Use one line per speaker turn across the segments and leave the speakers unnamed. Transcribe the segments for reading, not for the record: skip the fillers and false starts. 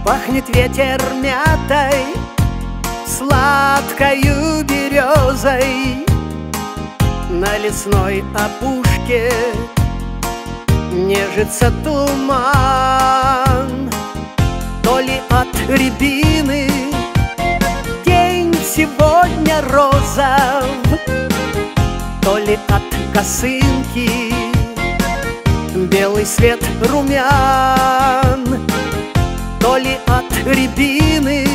Пахнет ветер мятой, сладкою березой. На лесной опушке нежится туман. То ли от рябины день сегодня розов, то ли от косынки белый свет румян, то ли от рябины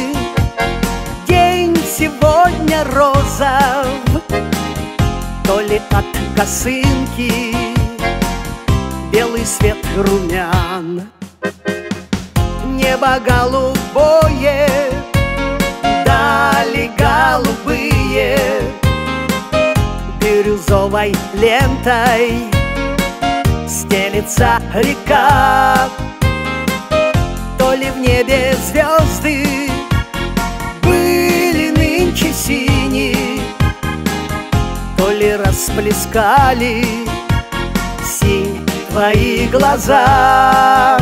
день сегодня розов, то ли от косынки белый свет румян. Небо голубое, дали голубые, бирюзовой лентой стелится река. То ли в небе звезды были нынче синие, то ли расплескали синь твои глаза.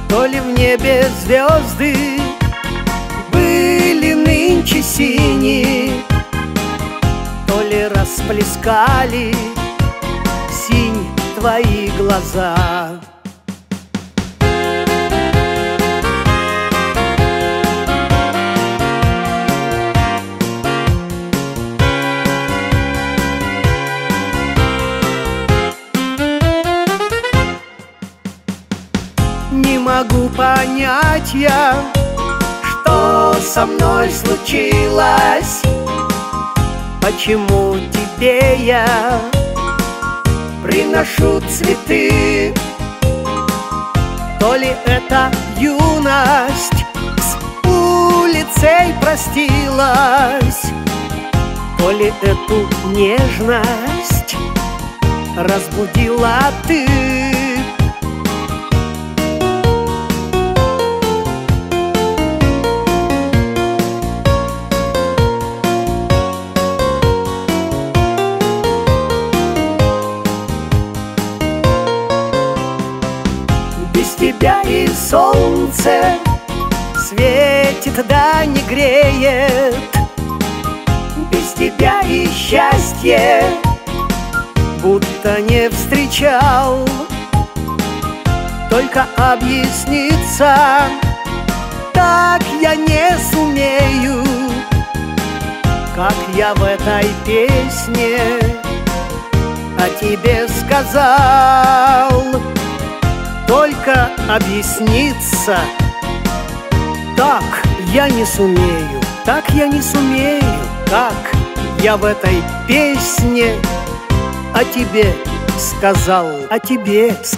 То ли в небе звезды были нынче синие, то ли расплескали синь твои глаза. Не могу понять я, что со мной случилось, почему тебе я приношу цветы. То ли это юность с улицей простилась, то ли эту нежность разбудила ты. Без тебя и солнце светит да не греет, без тебя и счастье будто не встречал. Только объясниться так я не сумею, как я в этой песне о тебе сказал. Только объясниться так я не сумею, так я не сумею, как я в этой песне о тебе сказал, о тебе сказал.